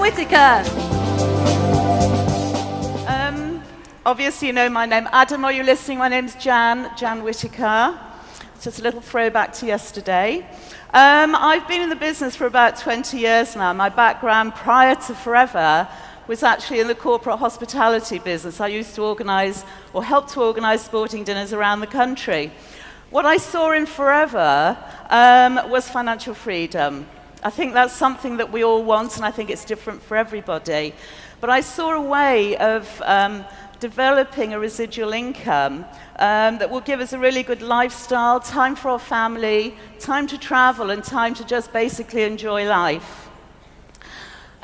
Whittaker. Obviously, you know my name. Adam, are you listening? My name's Jan Whittaker. It's just a little throwback to yesterday. I've been in the business for about 20 years now. My background prior to Forever was actually in the corporate hospitality business. I used to organize or help to organize sporting dinners around the country. What I saw in Forever was financial freedom. I think that's something that we all want, and I think it's different for everybody. But I saw a way of developing a residual income that will give us a really good lifestyle, time for our family, time to travel, and time to just basically enjoy life.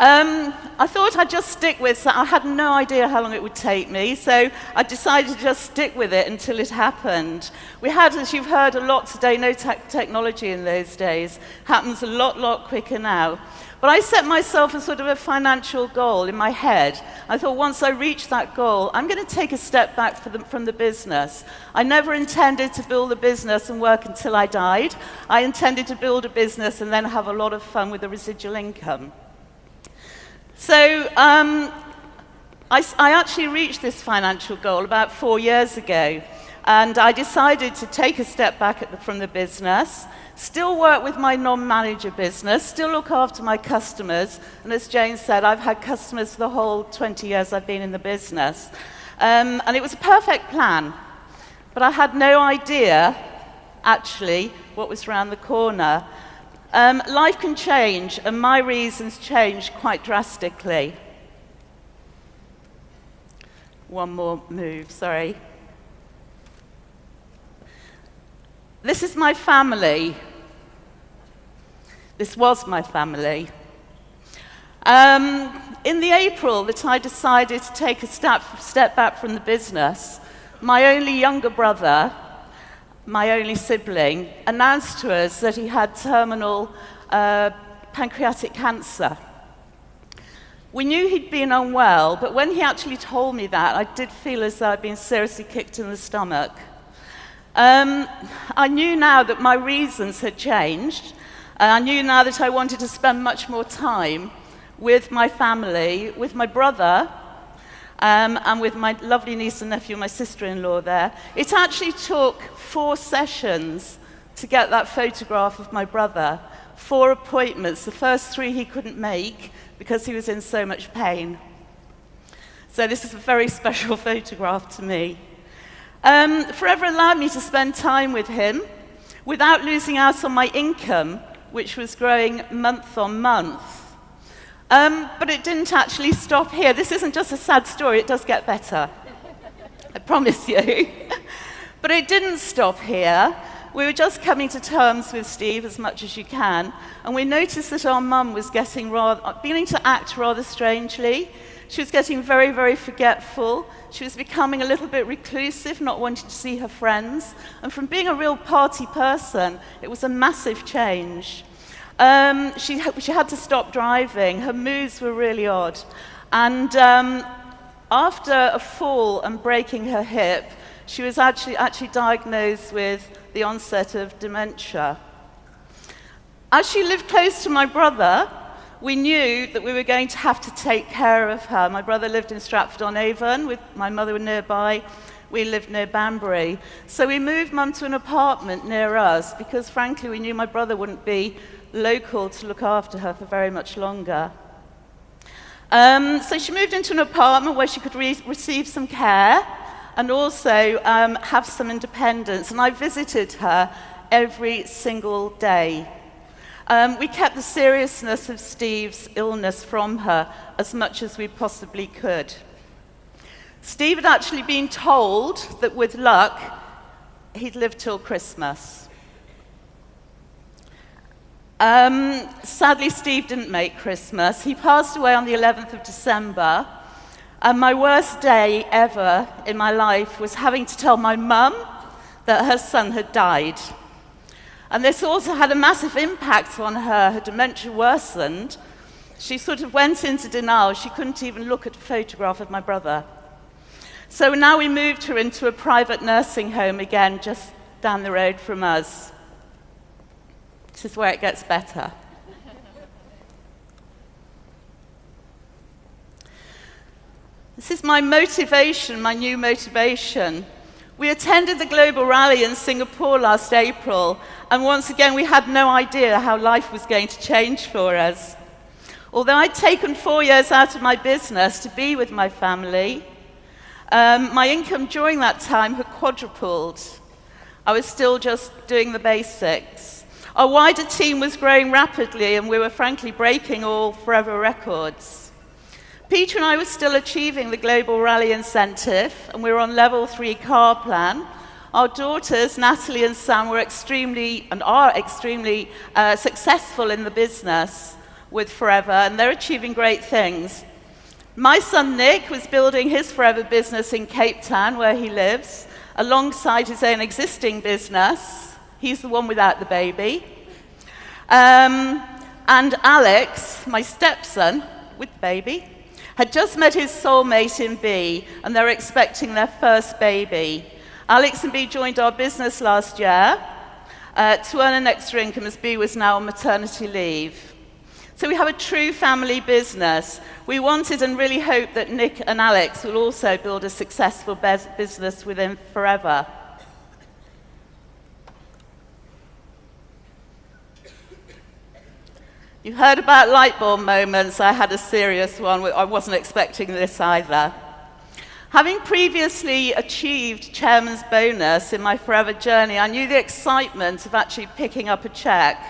I thought I'd just stick with it. I had no idea how long it would take me, so I decided to just stick with it until it happened. We had, as you've heard a lot today, no technology in those days. Happens a lot quicker now. But I set myself a sort of a financial goal in my head. I thought once I reach that goal, I'm going to take a step back from the business. I never intended to build a business and work until I died. I intended to build a business and then have a lot of fun with the residual income. So I actually reached this financial goal about 4 years ago. And I decided to take a step back from the business, still work with my non-manager business, still look after my customers. And as Jane said, I've had customers for the whole 20 years I've been in the business. And it was a perfect plan. But I had no idea, actually, what was around the corner. Life can change, and my reasons changed quite drastically. One more move, sorry. This is my family. This was my family. In the April that I decided to take a step back from the business, my only younger brother, my only sibling, announced to us that he had terminal pancreatic cancer. We knew he'd been unwell, but when he actually told me that, I did feel as though I'd been seriously kicked in the stomach. I knew now that my reasons had changed. I knew now that I wanted to spend much more time with my family, with my brother, and with my lovely niece and nephew, my sister-in-law there. It actually took 4 sessions to get that photograph of my brother. 4 appointments. The first 3 he couldn't make because he was in so much pain. So this is a very special photograph to me. Forever allowed me to spend time with him without losing out on my income, which was growing month on month. But it didn't actually stop here. This isn't just a sad story, it does get better. I promise you. But it didn't stop here. We were just coming to terms with Steve as much as you can, and we noticed that our mum was beginning to act rather strangely. She was getting very forgetful. She was becoming a little bit reclusive, not wanting to see her friends. And from being a real party person, it was a massive change. She had to stop driving. Her moods were really odd. And after a fall and breaking her hip, she was actually diagnosed with the onset of dementia. As she lived close to my brother, we knew that we were going to have to take care of her. My brother lived in Stratford-on-Avon, with my mother nearby. We lived near Banbury. So we moved Mum to an apartment near us because, frankly, we knew my brother wouldn't be local to look after her for very much longer. So she moved into an apartment where she could receive some care and also have some independence. And I visited her every single day. We kept the seriousness of Steve's illness from her as much as we possibly could. Steve had actually been told that with luck, he'd live till Christmas. Sadly, Steve didn't make Christmas. He passed away on the 11th of December. And my worst day ever in my life was having to tell my mum that her son had died. And this also had a massive impact on her. Her dementia worsened. She sort of went into denial. She couldn't even look at a photograph of my brother. So now we moved her into a private nursing home again, just down the road from us. This is where it gets better. This is my motivation, my new motivation. We attended the Global Rally in Singapore last April, and once again we had no idea how life was going to change for us. Although I'd taken 4 years out of my business to be with my family, my income during that time had quadrupled. I was still just doing the basics. Our wider team was growing rapidly, and we were frankly breaking all forever records. Peter and I were still achieving the Global Rally incentive, and we were on level 3 car plan. Our daughters, Natalie and Sam, were extremely successful in the business with Forever, and they're achieving great things. My son Nick was building his Forever business in Cape Town, where he lives, alongside his own existing business. He's the one without the baby. And Alex, my stepson, with the baby, had just met his soulmate in B, and they're expecting their first baby. Alex and B joined our business last year to earn an extra income, as B was now on maternity leave. So we have a true family business. We wanted and really hope that Nick and Alex will also build a successful business within Forever. You heard about light bulb moments. I had a serious one. I wasn't expecting this either. Having previously achieved chairman's bonus in my Forever journey, I knew the excitement of actually picking up a check.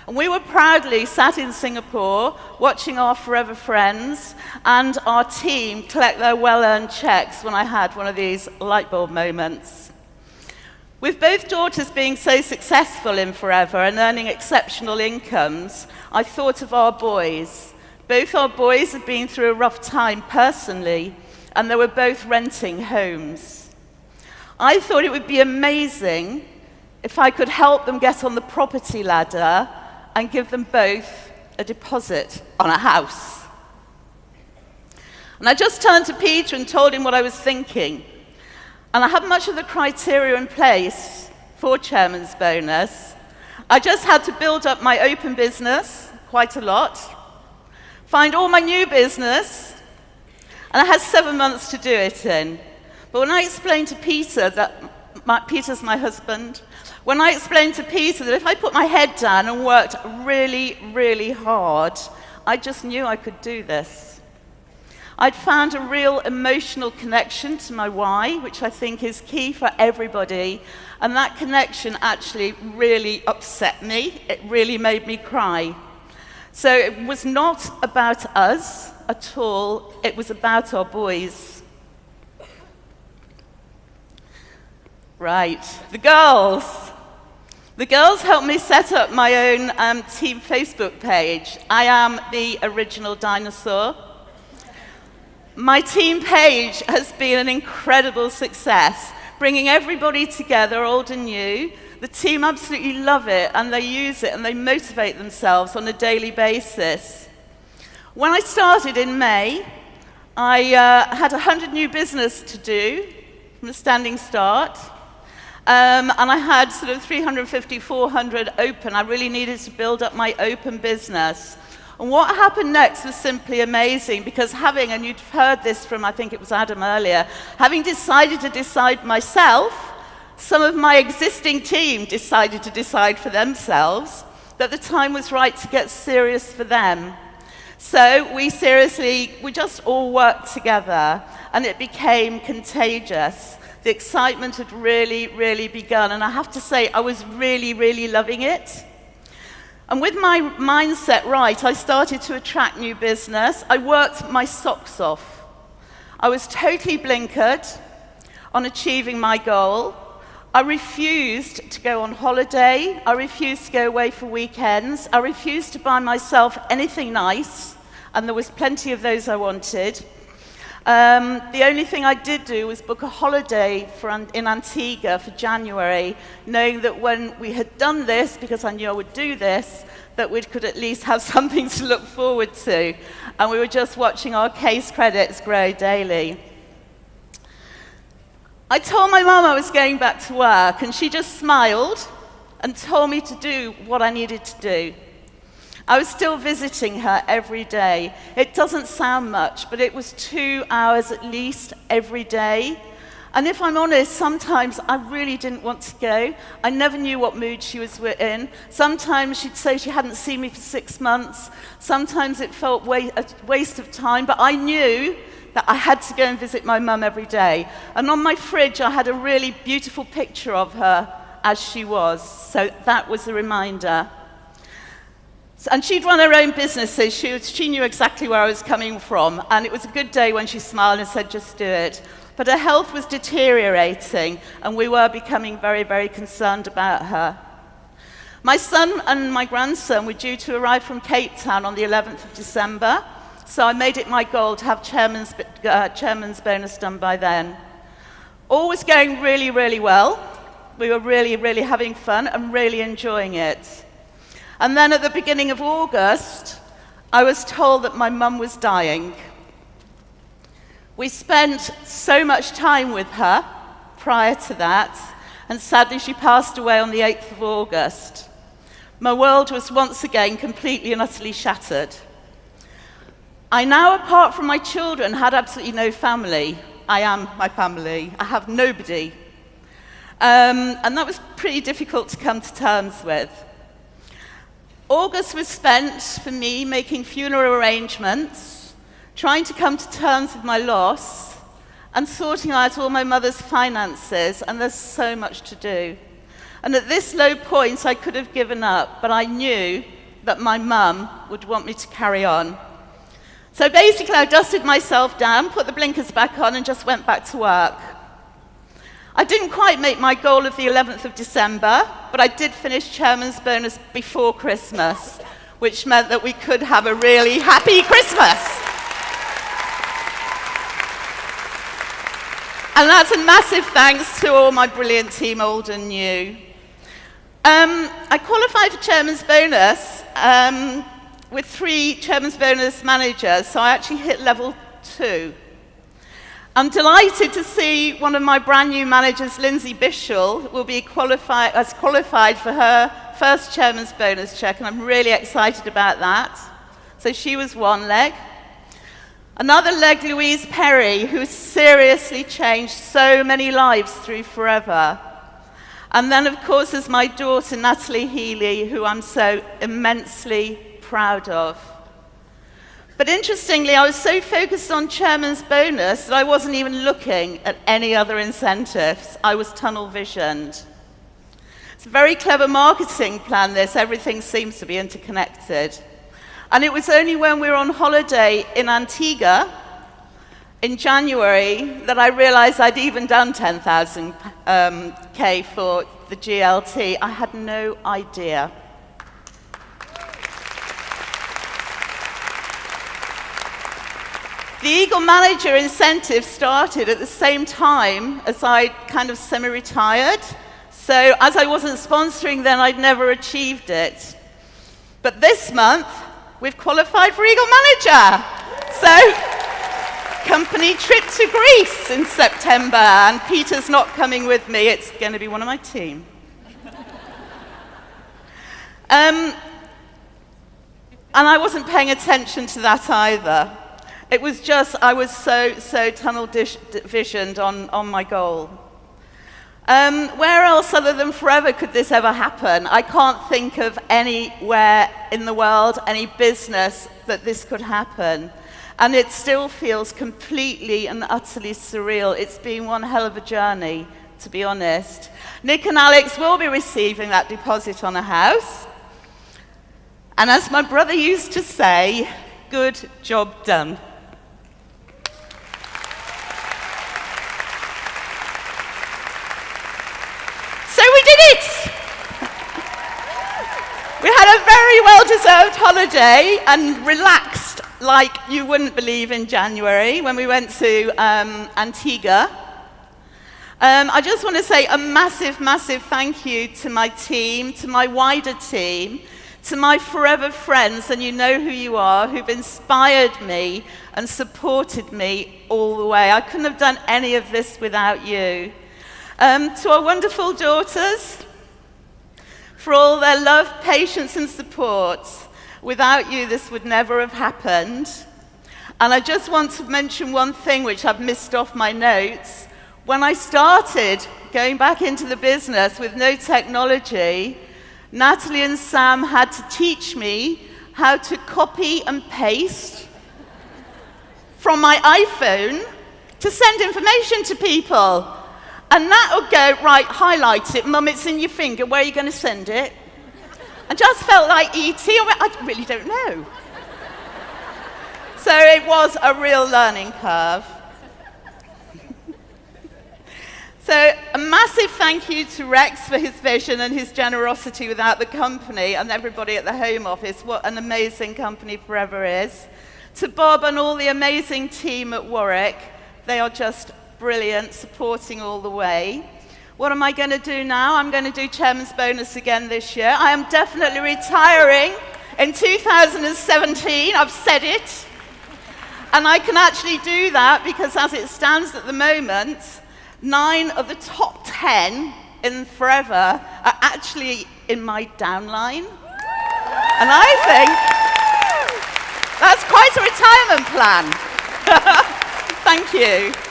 And we were proudly sat in Singapore watching our Forever friends and our team collect their well-earned checks when I had one of these light bulb moments. With both daughters being so successful in Forever and earning exceptional incomes, I thought of our boys. Both our boys had been through a rough time personally, and they were both renting homes. I thought it would be amazing if I could help them get on the property ladder and give them both a deposit on a house. And I just turned to Peter and told him what I was thinking. And I had much of the criteria in place for chairman's bonus. I just had to build up my open business quite a lot, find all my new business, and I had 7 months to do it in. But when I explained to Peter Peter's my husband, when I explained to Peter that if I put my head down and worked really, really hard, I just knew I could do this. I'd found a real emotional connection to my why, which I think is key for everybody, and that connection actually really upset me. It really made me cry. So it was not about us at all, it was about our boys. Right, the girls. The girls helped me set up my own team Facebook page. I am the original dinosaur. My team page has been an incredible success, bringing everybody together, old and new. The team absolutely love it, and they use it, and they motivate themselves on a daily basis. When I started in May, I had 100 new business to do from a standing start. And I had sort of 350, 400 open. I really needed to build up my open business. And what happened next was simply amazing, because and you'd heard this from, I think it was Adam earlier, having decided to decide myself, some of my existing team decided to decide for themselves that the time was right to get serious for them. So we just all worked together, and it became contagious. The excitement had really, really begun, and I have to say, I was really, really loving it. And with my mindset right, I started to attract new business. I worked my socks off. I was totally blinkered on achieving my goal. I refused to go on holiday. I refused to go away for weekends. I refused to buy myself anything nice, and there was plenty of those I wanted. The only thing I did do was book a holiday in Antigua for January, knowing that when we had done this, because I knew I would do this, that we could at least have something to look forward to. And we were just watching our case credits grow daily. I told my mum I was going back to work, and she just smiled and told me to do what I needed to do. I was still visiting her every day. It doesn't sound much, but it was 2 hours at least every day. And if I'm honest, sometimes I really didn't want to go. I never knew what mood she was in. Sometimes she'd say she hadn't seen me for 6 months. Sometimes it felt a waste of time, but I knew that I had to go and visit my mum every day. And on my fridge, I had a really beautiful picture of her as she was. So that was a reminder. And she'd run her own businesses. She knew exactly where I was coming from. And it was a good day when she smiled and said, just do it. But her health was deteriorating, and we were becoming very, very concerned about her. My son and my grandson were due to arrive from Cape Town on the 11th of December, so I made it my goal to have chairman's bonus done by then. All was going really, really well. We were really, really having fun and really enjoying it. And then at the beginning of August, I was told that my mum was dying. We spent so much time with her prior to that, and sadly she passed away on the 8th of August. My world was once again completely and utterly shattered. I now, apart from my children, had absolutely no family. I am my family. I have nobody. And that was pretty difficult to come to terms with. August was spent for me making funeral arrangements, trying to come to terms with my loss, and sorting out all my mother's finances, and there's so much to do. And at this low point, I could have given up, but I knew that my mum would want me to carry on. So basically, I dusted myself down, put the blinkers back on, and just went back to work. I didn't quite make my goal of the 11th of December, but I did finish chairman's bonus before Christmas, which meant that we could have a really happy Christmas. And that's a massive thanks to all my brilliant team, old and new. I qualified for chairman's bonus with 3 chairman's bonus managers, so I actually hit level 2. I'm delighted to see one of my brand new managers, Lindsay Bishall, will be qualified for her first chairman's bonus check, and I'm really excited about that. So she was one leg. Another leg, Louise Perry, who seriously changed so many lives through Forever. And then, of course, there's my daughter, Natalie Healy, who I'm so immensely proud of. But interestingly, I was so focused on chairman's bonus that I wasn't even looking at any other incentives. I was tunnel visioned. It's a very clever marketing plan, this. Everything seems to be interconnected. And it was only when we were on holiday in Antigua in January that I realized I'd even done 10,000 K for the GLT. I had no idea. The Eagle Manager incentive started at the same time as I kind of semi-retired. So as I wasn't sponsoring then, I'd never achieved it. But this month, we've qualified for Eagle Manager. So, company trip to Greece in September, and Peter's not coming with me. It's going to be one of my team. And I wasn't paying attention to that either. It was just, I was so tunnel visioned on my goal. Where else other than Forever could this ever happen? I can't think of anywhere in the world, any business that this could happen. And it still feels completely and utterly surreal. It's been one hell of a journey, to be honest. Nick and Alex will be receiving that deposit on a house. And as my brother used to say, good job done. So we did it! We had a very well-deserved holiday and relaxed like you wouldn't believe in January when we went to Antigua. I just want to say a massive, massive thank you to my team, to my wider team, to my Forever friends, and you know who you are, who've inspired me and supported me all the way. I couldn't have done any of this without you. To our wonderful daughters, for all their love, patience, and support. Without you, this would never have happened. And I just want to mention one thing which I've missed off my notes. When I started going back into the business with no technology, Natalie and Sam had to teach me how to copy and paste from my iPhone to send information to people. And that would go, right, highlight it, Mum, it's in your finger, where are you going to send it? I just felt like E.T. I really don't know. So it was a real learning curve. So a massive thank you to Rex for his vision and his generosity without the company, and everybody at the Home Office. What an amazing company Forever is. To Bob and all the amazing team at Warwick. They are just brilliant, supporting all the way. What am I going to do now? I'm going to do Chairman's Bonus again this year. I am definitely retiring in 2017. I've said it. And I can actually do that because as it stands at the moment, 9 of the top 10 in Forever are actually in my downline. And I think that's quite a retirement plan. Thank you.